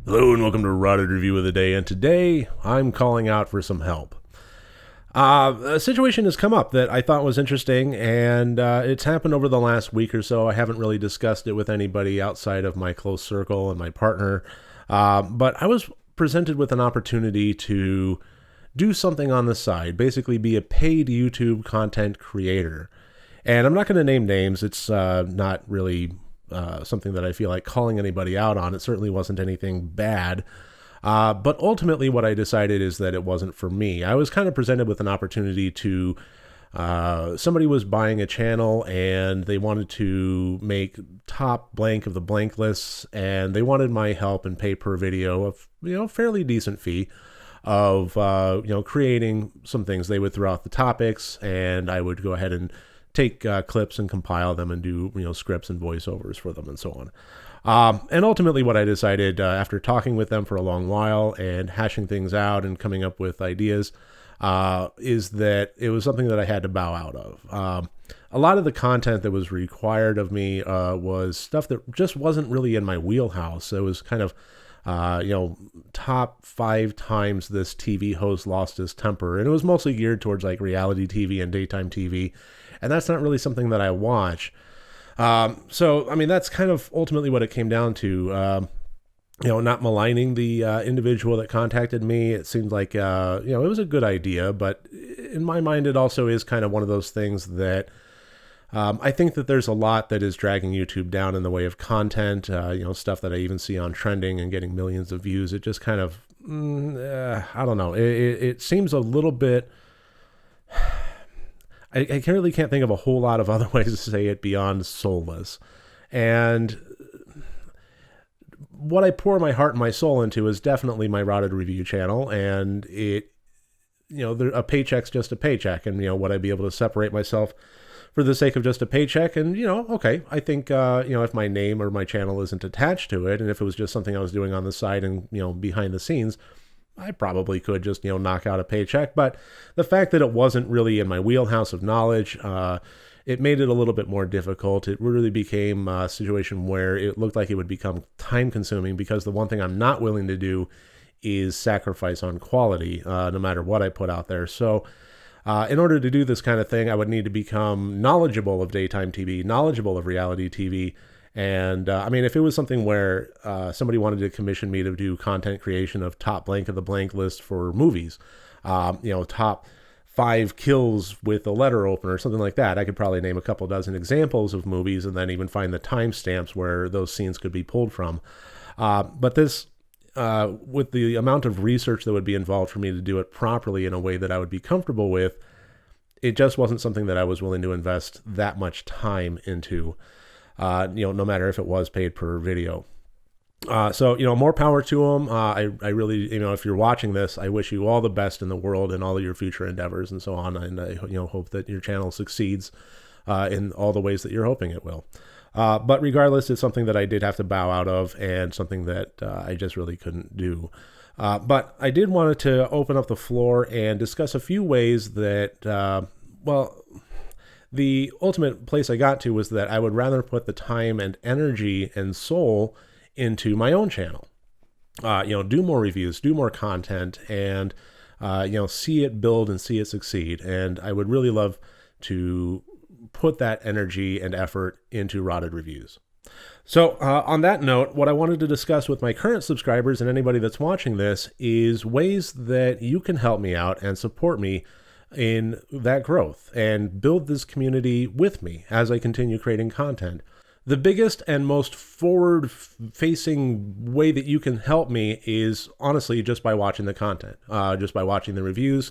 Hello and welcome to Rotted Review of the Day, and today I'm calling out for some help. A situation has come up that I thought was interesting, and it's happened over the last week or so. I haven't really discussed it with anybody outside of my close circle and my partner, but I was presented with an opportunity to do something on the side, basically be a paid YouTube content creator. And I'm not going to name names. It's not really something that I feel like calling anybody out on. It certainly wasn't anything bad. But ultimately, what I decided is that it wasn't for me. I was kind of presented with an opportunity to, somebody was buying a channel and they wanted to make top blank of the blank lists, and they wanted my help and pay per video of, fairly decent fee of, creating some things. They would throw out the topics and I would go ahead and take clips and compile them and do scripts and voiceovers for them and so on. And ultimately what I decided after talking with them for a long while and hashing things out and coming up with ideas is that it was something that I had to bow out of. A lot of the content that was required of me was stuff that just wasn't really in my wheelhouse. It was kind of top 5 times this TV host lost his temper, and it was mostly geared towards like reality TV and daytime TV. And that's not really something that I watch. So, I mean, that's kind of ultimately what it came down to. Not maligning the individual that contacted me. It seemed like, it was a good idea. But in my mind, it also is kind of one of those things that I think that there's a lot that is dragging YouTube down in the way of content. Stuff that I even see on trending and getting millions of views. It just kind of, I don't know. It seems a little bit... I really can't think of a whole lot of other ways to say it beyond soulless. And what I pour my heart and my soul into is definitely my Rotted Review channel. And it, a paycheck's just a paycheck. And, would I be able to separate myself for the sake of just a paycheck? And, okay, I think, if my name or my channel isn't attached to it, and if it was just something I was doing on the side and, behind the scenes, I probably could just, knock out a paycheck. But the fact that it wasn't really in my wheelhouse of knowledge, it made it a little bit more difficult. It really became a situation where it looked like it would become time consuming, because the one thing I'm not willing to do is sacrifice on quality, no matter what I put out there. So in order to do this kind of thing, I would need to become knowledgeable of daytime TV, knowledgeable of reality TV. And if it was something where somebody wanted to commission me to do content creation of top blank of the blank list for movies, top 5 kills with a letter opener or something like that, I could probably name a couple dozen examples of movies and then even find the timestamps where those scenes could be pulled from. But this, with the amount of research that would be involved for me to do it properly in a way that I would be comfortable with, it just wasn't something that I was willing to invest that much time into. No matter if it was paid per video. So more power to them. I really, if you're watching this, I wish you all the best in the world and all of your future endeavors and so on. And I, hope that your channel succeeds in all the ways that you're hoping it will. But regardless, it's something that I did have to bow out of, and something that I just really couldn't do. But I did want to open up the floor and discuss a few ways that, the ultimate place I got to was that I would rather put the time and energy and soul into my own channel. Do more reviews, do more content, and, see it build and see it succeed. And I would really love to put that energy and effort into Rotted Reviews. So on that note, what I wanted to discuss with my current subscribers and anybody that's watching this is ways that you can help me out and support me in that growth and build this community with me as I continue creating content. The biggest and most forward-facing way that you can help me is honestly just by watching the content, just by watching the reviews,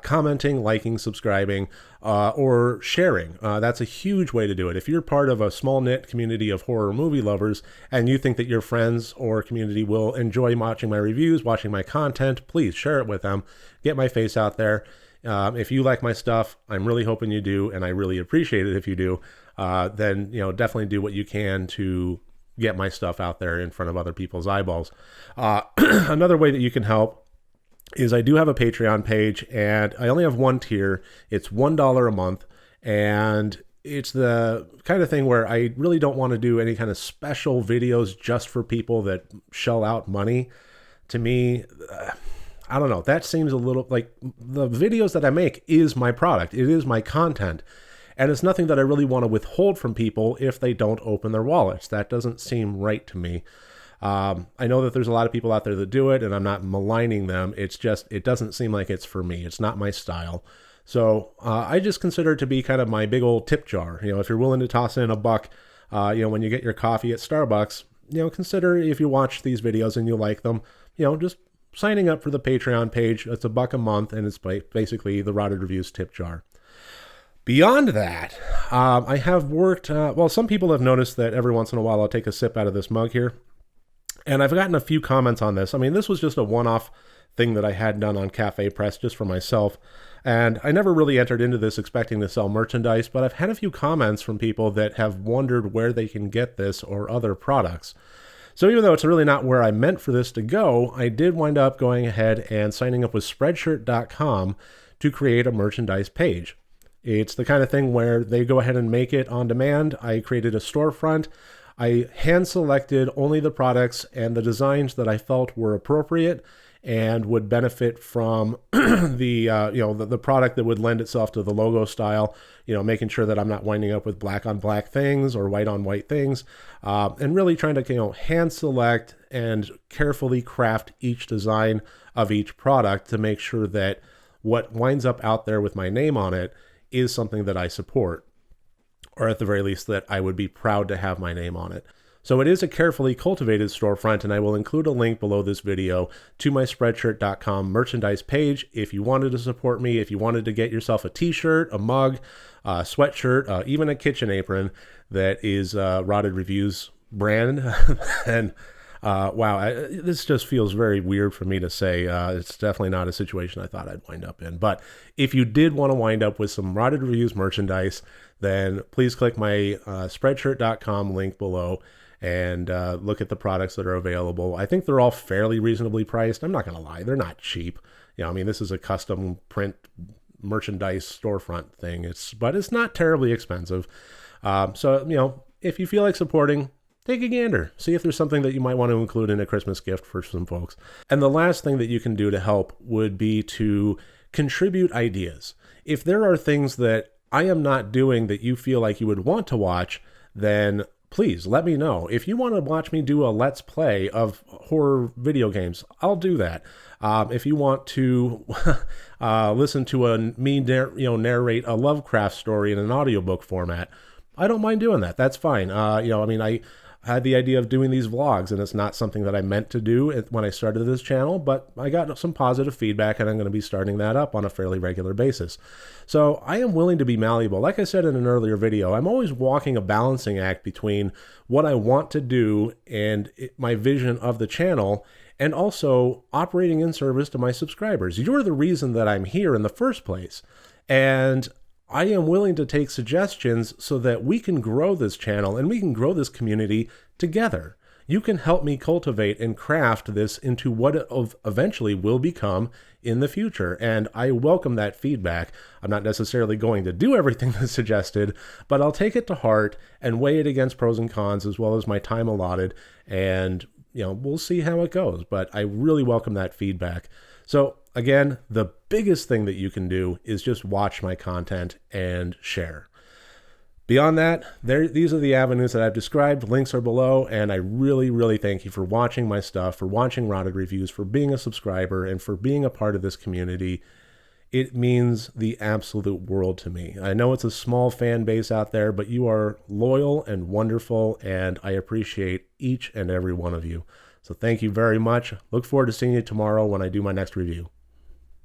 commenting, liking, subscribing, or sharing. That's a huge way to do it. If you're part of a small-knit community of horror movie lovers and you think that your friends or community will enjoy watching my reviews, watching my content, please share it with them. Get my face out there. If you like my stuff, I'm really hoping you do, and I really appreciate it if you do. Then definitely do what you can to get my stuff out there in front of other people's eyeballs. Another way that you can help is I do have a Patreon page, and I only have one tier. It's $1 a month, and it's the kind of thing where I really don't want to do any kind of special videos just for people that shell out money. To me, I don't know. That seems a little like the videos that I make is my product. It is my content. And it's nothing that I really want to withhold from people if they don't open their wallets. That doesn't seem right to me. I know that there's a lot of people out there that do it, and I'm not maligning them. It's just, it doesn't seem like it's for me. It's not my style. So I just consider it to be kind of my big old tip jar. If you're willing to toss in $1, when you get your coffee at Starbucks, consider if you watch these videos and you like them, just signing up for the Patreon page. It's $1 a month, and it's basically the Rotted Reviews tip jar. Beyond that, I have worked, some people have noticed that every once in a while I'll take a sip out of this mug here. And I've gotten a few comments on this. I mean, this was just a one-off thing that I had done on Cafe Press just for myself. And I never really entered into this expecting to sell merchandise, but I've had a few comments from people that have wondered where they can get this or other products. So even though it's really not where I meant for this to go, I did wind up going ahead and signing up with Spreadshirt.com to create a merchandise page. It's the kind of thing where they go ahead and make it on demand. I created a storefront. I hand-selected only the products and the designs that I felt were appropriate and would benefit from the product that would lend itself to the logo style, making sure that I'm not winding up with black on black things or white on white things, and really trying to hand select and carefully craft each design of each product to make sure that what winds up out there with my name on it is something that I support, or at the very least that I would be proud to have my name on it. So it is a carefully cultivated storefront, and I will include a link below this video to my Spreadshirt.com merchandise page. If you wanted to support me, if you wanted to get yourself a t-shirt, a mug, a sweatshirt, even a kitchen apron that is Rotted Reviews brand, and this just feels very weird for me to say. It's definitely not a situation I thought I'd wind up in. But if you did want to wind up with some Rotted Reviews merchandise, then please click my Spreadshirt.com link below and look at the products that are available. I think they're all fairly reasonably priced. I'm not going to lie. They're not cheap. This is a custom print merchandise storefront thing. But it's not terribly expensive. So, if you feel like supporting, take a gander. See if there's something that you might want to include in a Christmas gift for some folks. And the last thing that you can do to help would be to contribute ideas. If there are things that I am not doing that you feel like you would want to watch, then please let me know. If you want to watch me do a Let's Play of horror video games, I'll do that. If you want to listen to me narrate a Lovecraft story in an audiobook format, I don't mind doing that. That's fine. I had the idea of doing these vlogs, and it's not something that I meant to do when I started this channel, but I got some positive feedback, and I'm going to be starting that up on a fairly regular basis. So I am willing to be malleable. Like I said in an earlier video, I'm always walking a balancing act between what I want to do and my vision of the channel, and also operating in service to my subscribers. You're the reason that I'm here in the first place. And I am willing to take suggestions so that we can grow this channel and we can grow this community together. You can help me cultivate and craft this into what it eventually will become in the future. And I welcome that feedback. I'm not necessarily going to do everything that's suggested, but I'll take it to heart and weigh it against pros and cons as well as my time allotted. And, we'll see how it goes. But I really welcome that feedback. So again, the biggest thing that you can do is just watch my content and share. Beyond that, these are the avenues that I've described. Links are below, and I really, really thank you for watching my stuff, for watching Rotted Reviews, for being a subscriber, and for being a part of this community. It means the absolute world to me. I know it's a small fan base out there, but you are loyal and wonderful, and I appreciate each and every one of you. So thank you very much. Look forward to seeing you tomorrow when I do my next review.